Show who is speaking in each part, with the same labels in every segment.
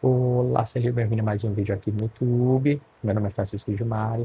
Speaker 1: Olá, seja bem-vindo a mais um vídeo aqui no YouTube. Meu nome é Francisco Gilmar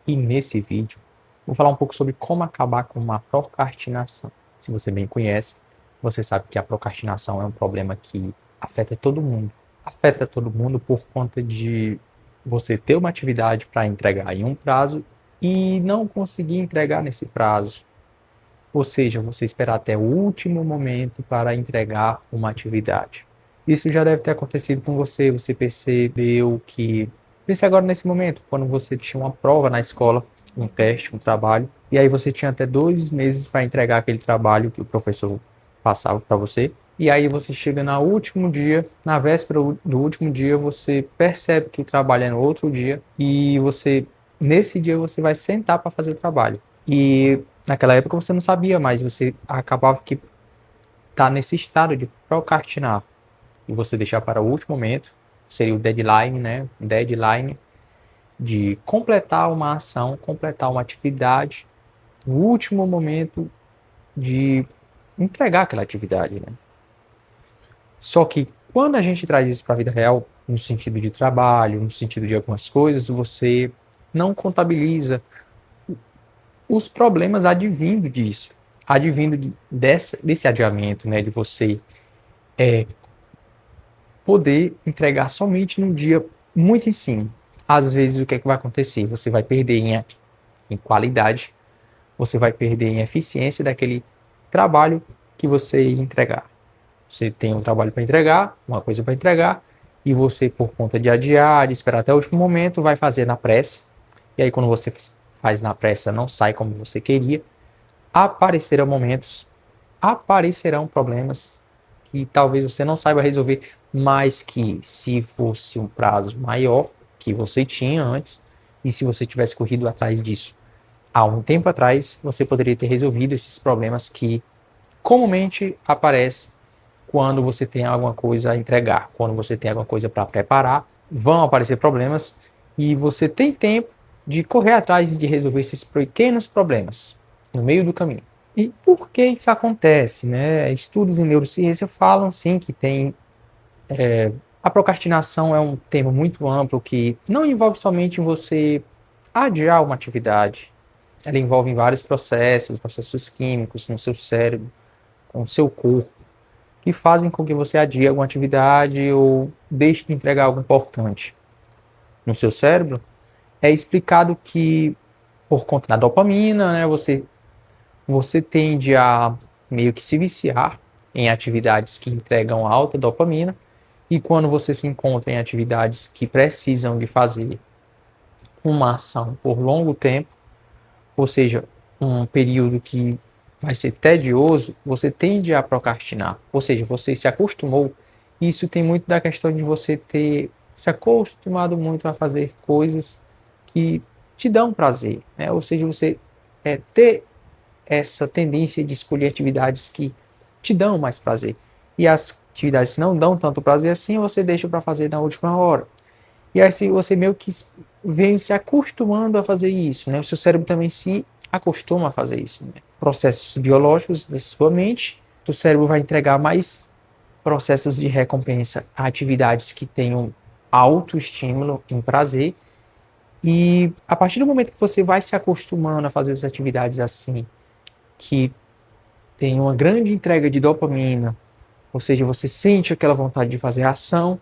Speaker 1: e nesse vídeo vou falar um pouco sobre como acabar com uma procrastinação. Se você bem conhece, você sabe que a procrastinação é um problema que afeta todo mundo. Afeta todo mundo por conta de você ter uma atividade para entregar em um prazo e não conseguir entregar nesse prazo. Ou seja, você esperar até o último momento para entregar uma atividade. Isso já deve ter acontecido com você. Você percebeu que. Pense agora nesse momento, quando você tinha uma prova na escola, um teste, um trabalho, e aí você tinha até 2 meses para entregar aquele trabalho que o professor passava para você. E aí você chega no último dia, na véspera do último dia, você percebe que o trabalho é no outro dia e nesse dia você vai sentar para fazer o trabalho. E naquela época você não sabia, mas você acabava que tá nesse estado de procrastinar e você deixar para o último momento, seria o deadline, né? Deadline de completar uma ação, completar uma atividade, no último momento de entregar aquela atividade, né? Só que quando a gente traz isso para a vida real, no sentido de trabalho, no sentido de algumas coisas, você não contabiliza os problemas advindo disso, desse adiamento, né, de você poder entregar somente num dia muito em cima. Às vezes, o que é que vai acontecer? Você vai perder em qualidade, você vai perder em eficiência daquele trabalho que você ia entregar. Você tem um trabalho para entregar, uma coisa para entregar, e você, por conta de adiar, de esperar até o último momento, vai fazer na pressa. E aí, quando você faz na pressa, não sai como você queria. Aparecerão momentos, aparecerão problemas que talvez você não saiba resolver, mas que se fosse um prazo maior que você tinha antes, e se você tivesse corrido atrás disso há um tempo atrás, você poderia ter resolvido esses problemas que comumente aparecem quando você tem alguma coisa a entregar, quando você tem alguma coisa para preparar, vão aparecer problemas e você tem tempo de correr atrás de resolver esses pequenos problemas no meio do caminho. E por que isso acontece, né? Estudos em neurociência falam sim que a procrastinação é um tema muito amplo que não envolve somente você adiar uma atividade. Ela envolve vários processos, processos químicos no seu cérebro, com o seu corpo, que fazem com que você adie alguma atividade ou deixe de entregar algo importante. No seu cérebro, é explicado que por conta da dopamina, né, você tende a meio que se viciar em atividades que entregam alta dopamina, e quando você se encontra em atividades que precisam de fazer uma ação por longo tempo, ou seja, um período que vai ser tedioso, você tende a procrastinar. Ou seja, você se acostumou. Isso tem muito da questão de você ter se acostumado muito a fazer coisas que te dão prazer, né? Ou seja, você ter essa tendência de escolher atividades que te dão mais prazer. E as atividades que não dão tanto prazer assim, você deixa para fazer na última hora. E assim você meio que vem se acostumando a fazer isso, né? O seu cérebro também se acostuma a fazer isso, né? Processos biológicos da sua mente, o cérebro vai entregar mais processos de recompensa a atividades que tenham alto estímulo em prazer. E a partir do momento que você vai se acostumando a fazer as atividades assim, que tem uma grande entrega de dopamina, ou seja, você sente aquela vontade de fazer a ação,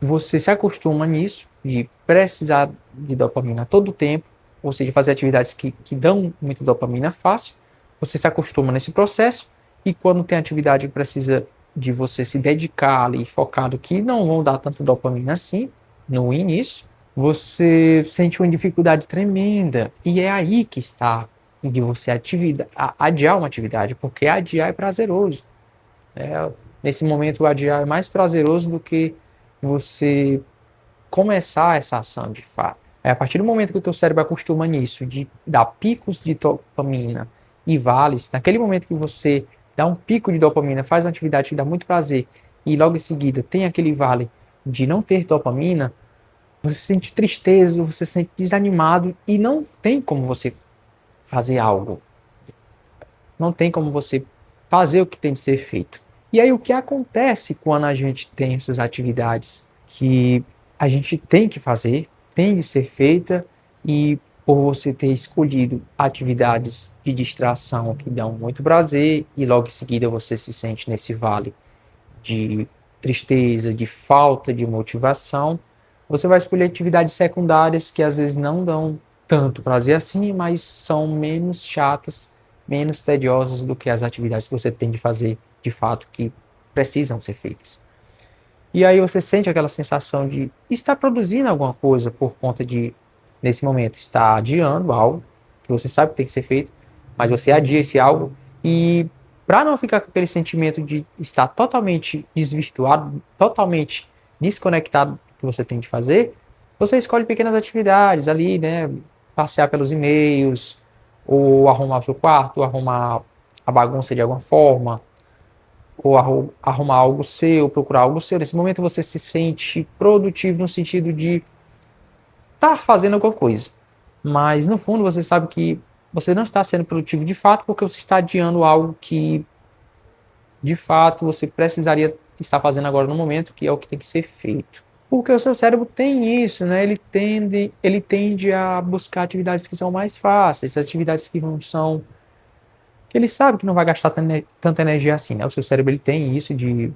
Speaker 1: você se acostuma nisso, de precisar de dopamina a todo tempo, ou seja, fazer atividades que dão muita dopamina fácil, você se acostuma nesse processo, e quando tem atividade que precisa de você se dedicar ali, focado, que não vão dar tanto dopamina assim, no início, você sente uma dificuldade tremenda, e é aí que está de você adiar uma atividade, porque adiar é prazeroso. Nesse momento, o adiar é mais prazeroso do que você começar essa ação de fato. É a partir do momento que o teu cérebro acostuma nisso, de dar picos de dopamina e vales, naquele momento que você dá um pico de dopamina, faz uma atividade que dá muito prazer e logo em seguida tem aquele vale de não ter dopamina, você sente tristeza, você se sente desanimado e não tem como você fazer algo. Não tem como você fazer o que tem de ser feito. E aí o que acontece quando a gente tem essas atividades que a gente tem que fazer, tem de ser feita, e por você ter escolhido atividades de distração que dão muito prazer e logo em seguida você se sente nesse vale de tristeza, de falta de motivação, você vai escolher atividades secundárias que às vezes não dão tanto prazer assim, mas são menos chatas, menos tediosas do que as atividades que você tem de fazer de fato que precisam ser feitas. E aí você sente aquela sensação de estar produzindo alguma coisa por conta de, nesse momento, estar adiando algo que você sabe que tem que ser feito, mas você adia esse algo e para não ficar com aquele sentimento de estar totalmente desvirtuado, totalmente desconectado do que você tem de fazer, você escolhe pequenas atividades ali, né? Passear pelos e-mails, ou arrumar o seu quarto, ou arrumar a bagunça de alguma forma, ou arrumar algo seu, procurar algo seu. Nesse momento você se sente produtivo no sentido de estar fazendo alguma coisa. Mas no fundo você sabe que você não está sendo produtivo de fato porque você está adiando algo que de fato você precisaria estar fazendo agora no momento, que é o que tem que ser feito. Porque o seu cérebro tem isso, né? Ele tende a buscar atividades que são mais fáceis, atividades que não são que ele sabe que não vai gastar tanta energia assim, né? O seu cérebro ele tem isso de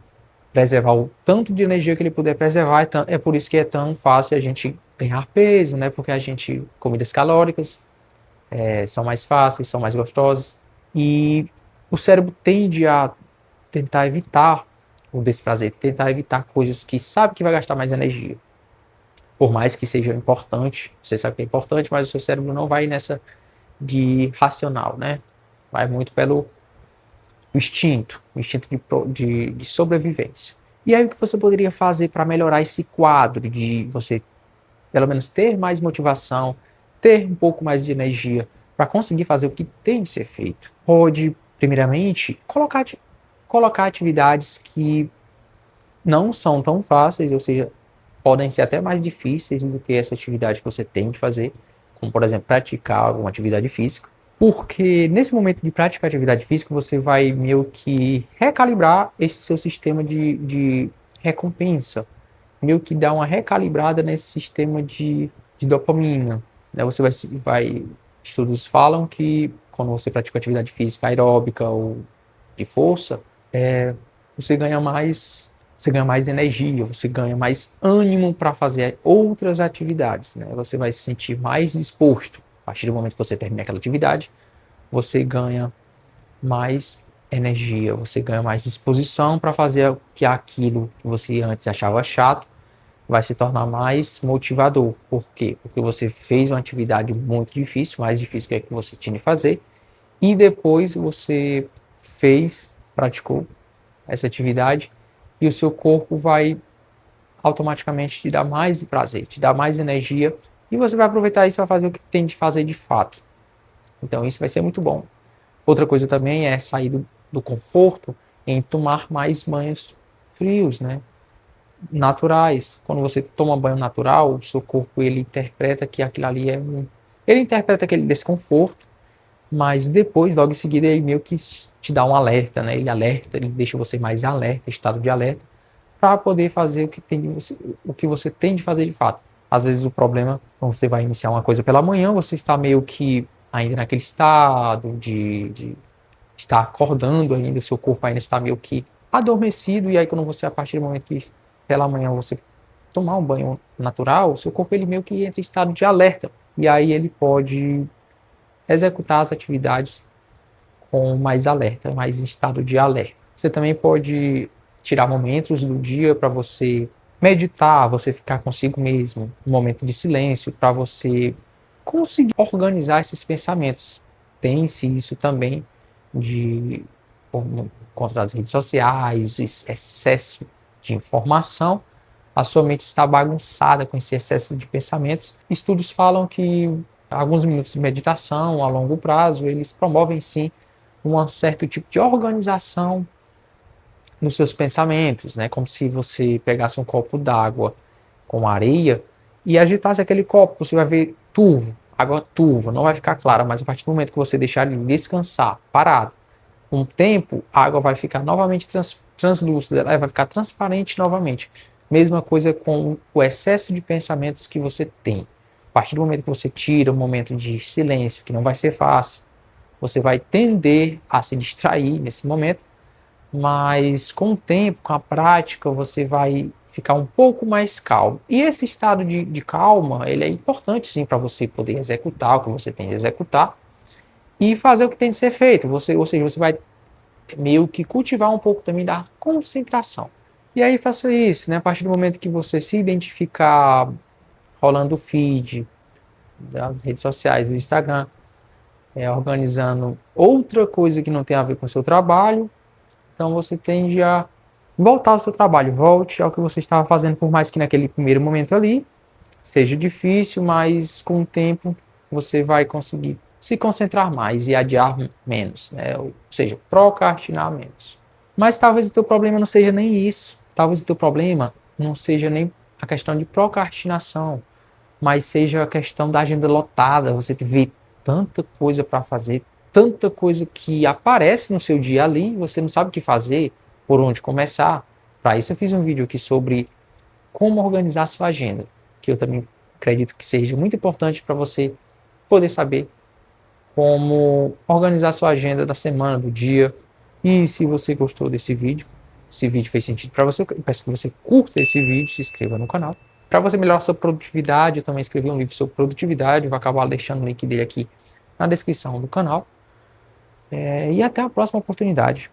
Speaker 1: preservar o tanto de energia que ele puder preservar, é por isso que é tão fácil a gente ganhar peso, né? Porque a gente, comidas calóricas, são mais fáceis, são mais gostosas, e o cérebro tende a tentar evitar o desprazer, tentar evitar coisas que sabe que vai gastar mais energia. Por mais que seja importante, você sabe que é importante, mas o seu cérebro não vai nessa de racional, né? Vai muito pelo o instinto de sobrevivência. E aí o que você poderia fazer para melhorar esse quadro de você, pelo menos, ter mais motivação, ter um pouco mais de energia para conseguir fazer o que tem de ser feito? Pode, primeiramente, colocar atividades que não são tão fáceis, ou seja, podem ser até mais difíceis do que essa atividade que você tem de fazer, como, por exemplo, praticar alguma atividade física. Porque nesse momento de praticar atividade física, você vai meio que recalibrar esse seu sistema de recompensa, meio que dar uma recalibrada nesse sistema de dopamina, né? Você estudos falam que quando você pratica atividade física aeróbica ou de força, você ganha mais energia, você ganha mais ânimo para fazer outras atividades, né? Você vai se sentir mais disposto. A partir do momento que você termina aquela atividade, você ganha mais energia, você ganha mais disposição para fazer aquilo que você antes achava chato vai se tornar mais motivador. Por quê? Porque você fez uma atividade muito difícil, mais difícil que a que você tinha de fazer, e depois você praticou essa atividade, e o seu corpo vai automaticamente te dar mais prazer, te dar mais energia, e você vai aproveitar isso para fazer o que tem de fazer de fato. Então isso vai ser muito bom. Outra coisa também é sair do conforto em tomar mais banhos frios, né? Naturais. Quando você toma banho natural, o seu corpo ele interpreta que aquilo ali ele interpreta aquele desconforto, mas depois, logo em seguida, ele meio que te dá um alerta, né? Ele deixa você mais alerta, estado de alerta, para poder fazer o que você tem de fazer de fato. Às vezes o problema, quando você vai iniciar uma coisa pela manhã, você está meio que ainda naquele estado de estar acordando ainda, o seu corpo ainda está meio que adormecido, e aí quando você, a partir do momento que pela manhã você tomar um banho natural, o seu corpo ele meio que entra em estado de alerta, e aí ele pode executar as atividades com mais alerta, mais em estado de alerta. Você também pode tirar momentos do dia para você meditar, você ficar consigo mesmo, um momento de silêncio para você conseguir organizar esses pensamentos. Tem-se isso também de por conta das redes sociais, excesso de informação, a sua mente está bagunçada com esse excesso de pensamentos. Estudos falam que alguns minutos de meditação a longo prazo, eles promovem sim um certo tipo de organização nos seus pensamentos, né? Como se você pegasse um copo d'água com areia e agitasse aquele copo, você vai ver turvo, água turva, não vai ficar clara, mas a partir do momento que você deixar ele descansar, parado, com o tempo, a água vai ficar novamente translúcida, ela vai ficar transparente novamente. Mesma coisa com o excesso de pensamentos que você tem. A partir do momento que você tira um momento de silêncio, que não vai ser fácil, você vai tender a se distrair nesse momento, mas com o tempo, com a prática, você vai ficar um pouco mais calmo. E esse estado de calma, ele é importante sim para você poder executar o que você tem de executar e fazer o que tem de ser feito. Ou seja, você vai meio que cultivar um pouco também da concentração. E aí faça isso, né? A partir do momento que você se identificar rolando o feed das redes sociais, do Instagram, organizando outra coisa que não tem a ver com o seu trabalho, então você tende a voltar ao seu trabalho, volte ao que você estava fazendo, por mais que naquele primeiro momento ali seja difícil, mas com o tempo você vai conseguir se concentrar mais e adiar menos, né? Ou seja, procrastinar menos. Mas talvez o teu problema não seja nem isso, talvez o teu problema não seja nem a questão de procrastinação, mas seja a questão da agenda lotada, você vê tanta coisa para fazer, tanta coisa que aparece no seu dia ali, você não sabe o que fazer, por onde começar. Para isso eu fiz um vídeo aqui sobre como organizar a sua agenda, que eu também acredito que seja muito importante para você poder saber como organizar a sua agenda da semana, do dia. E se você gostou desse vídeo, esse vídeo fez sentido para você, eu peço que você curta esse vídeo, se inscreva no canal. Para você melhorar a sua produtividade, eu também escrevi um livro sobre produtividade, vou acabar deixando o link dele aqui na descrição do canal. E até a próxima oportunidade.